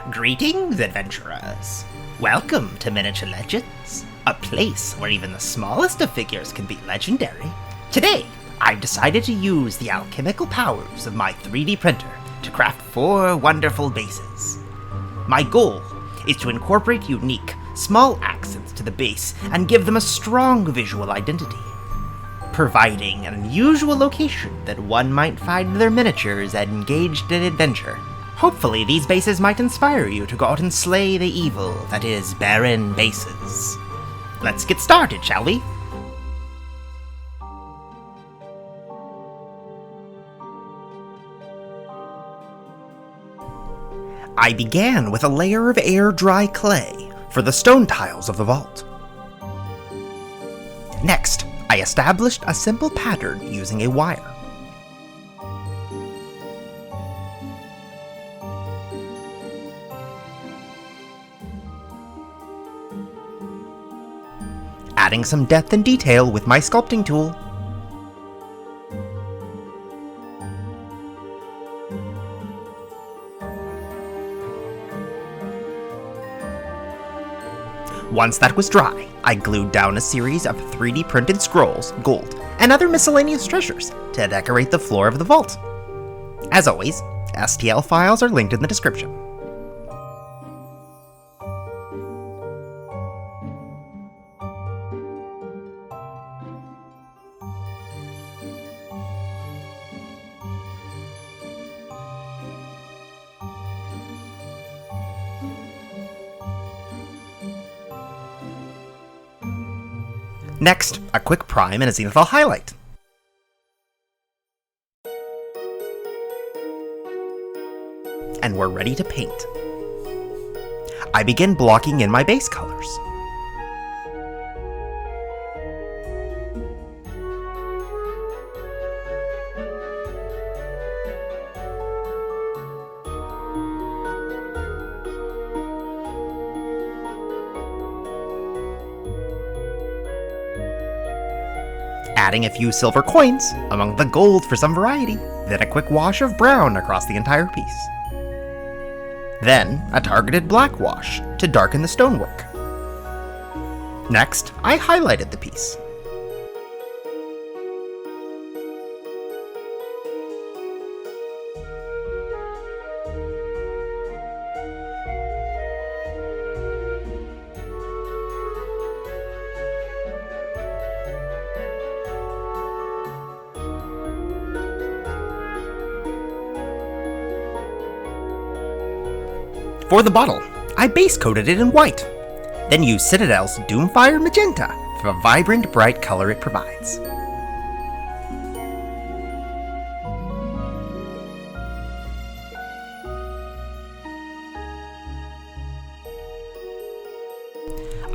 Greetings, adventurers. Welcome to Miniature Legends, a place where even the smallest of figures can be legendary. Today, I've decided to use the alchemical powers of my 3D printer to craft 4 wonderful bases. My goal is to incorporate unique, small accents to the base and give them a strong visual identity, providing an unusual location that one might find their miniatures engaged in adventure. Hopefully these bases might inspire you to go out and slay the evil that is barren bases. Let's get started, shall we? I began with a layer of air-dry clay for the stone tiles of the vault. Next, I established a simple pattern using a wire. Adding some depth and detail with my sculpting tool. Once that was dry, I glued down a series of 3D printed scrolls, gold, and other miscellaneous treasures to decorate the floor of the vault. As always, STL files are linked in the description. Next, a quick prime and a zenithal highlight. And we're ready to paint. I begin blocking in my base colors. Adding a few silver coins among the gold for some variety, then a quick wash of brown across the entire piece. Then a targeted black wash to darken the stonework. Next, I highlighted the piece. For the bottle, I base coated it in white, then used Citadel's Doomfire Magenta for the vibrant, bright color it provides.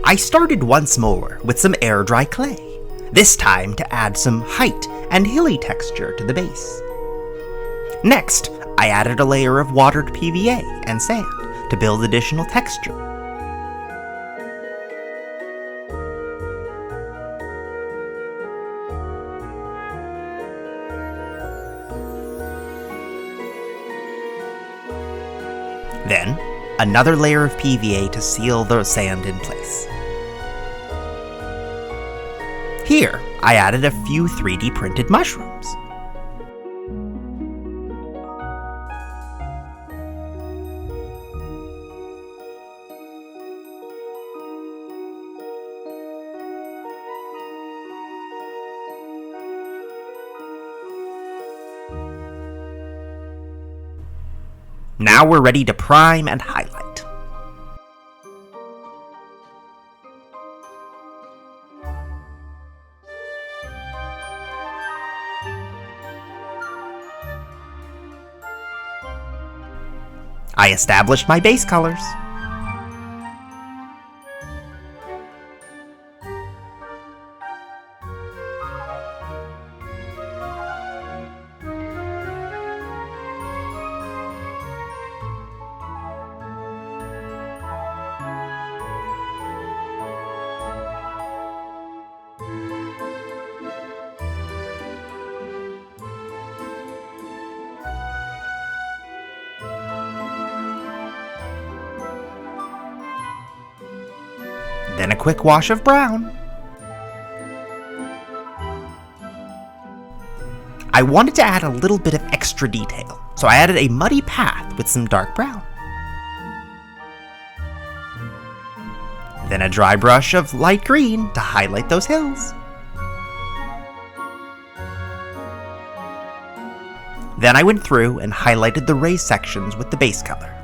I started once more with some air-dry clay, this time to add some height and hilly texture to the base. Next, I added a layer of watered PVA and sand to build additional texture. Then, another layer of PVA to seal the sand in place. Here, I added a few 3D printed mushrooms. Now we're ready to prime and highlight. I established my base colors. Then a quick wash of brown. I wanted to add a little bit of extra detail, so I added a muddy path with some dark brown. Then a dry brush of light green to highlight those hills. Then I went through and highlighted the raised sections with the base color.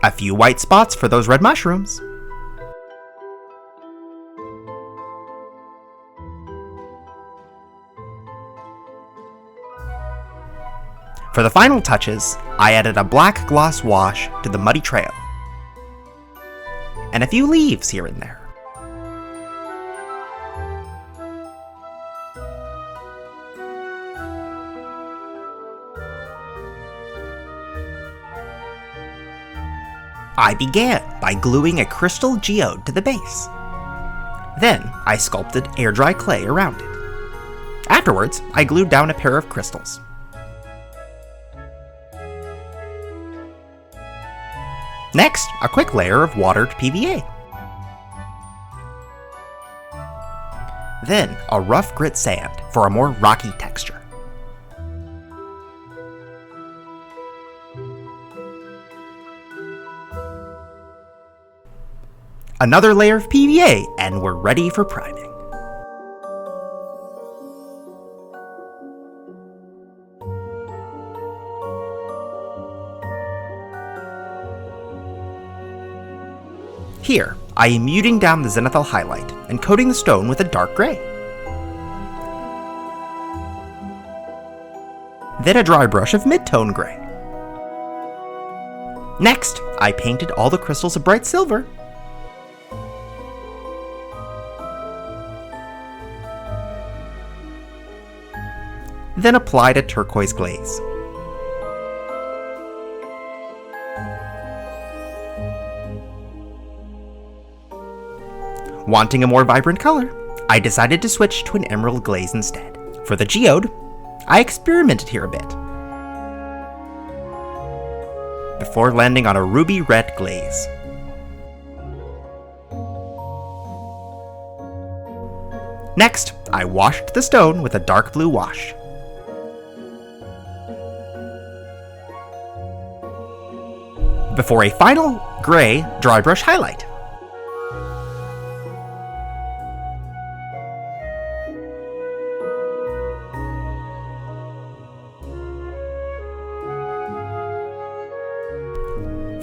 A few white spots for those red mushrooms. For the final touches, I added a black gloss wash to the muddy trail, and a few leaves here and there. I began by gluing a crystal geode to the base. Then I sculpted air-dry clay around it. Afterwards, I glued down a pair of crystals. Next, a quick layer of watered PVA. Then, a rough grit sand for a more rocky texture. Another layer of PVA, and we're ready for priming. Here, I am muting down the zenithal highlight and coating the stone with a dark gray. Then a dry brush of mid-tone gray. Next, I painted all the crystals a bright silver. Then applied a turquoise glaze. Wanting a more vibrant color, I decided to switch to an emerald glaze instead. For the geode, I experimented here a bit, before landing on a ruby red glaze. Next, I washed the stone with a dark blue wash. Before a final gray dry brush highlight.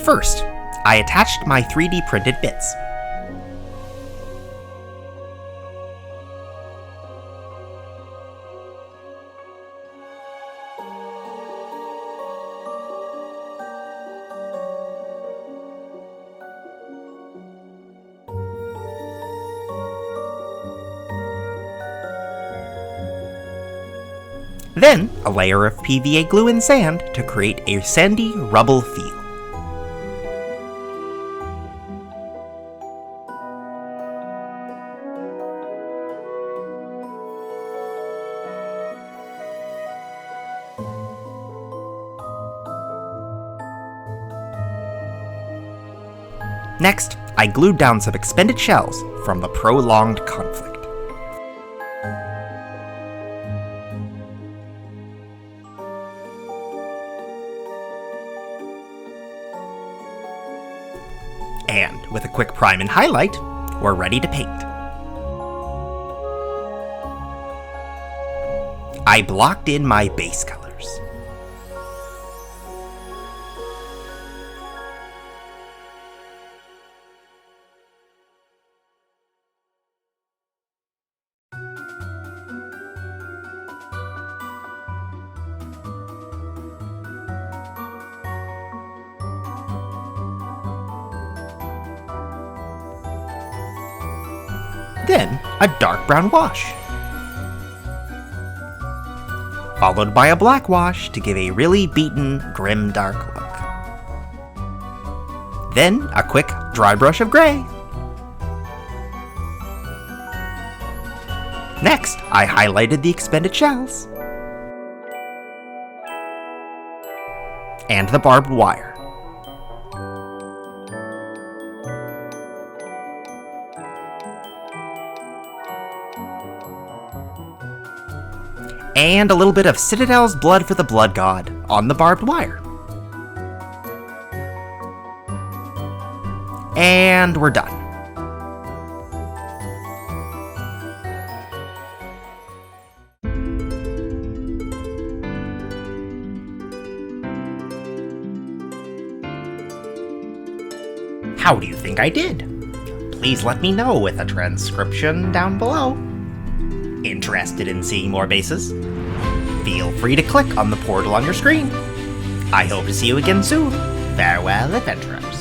First, I attached my 3D printed bits. Then, a layer of PVA glue and sand to create a sandy rubble feel. Next, I glued down some expended shells from the prolonged conflict. And with a quick prime and highlight, we're ready to paint. I blocked in my base colors. Then, a dark brown wash, followed by a black wash to give a really beaten, grim, dark look. Then, a quick dry brush of gray. Next, I highlighted the expended shells. And the barbed wire. And a little bit of Citadel's blood for the blood god on the barbed wire. And we're done. How do you think I did? Please let me know with a transcription down below. Interested in seeing more bases? Feel free to click on the portal on your screen. I hope to see you again soon. Farewell, adventurers.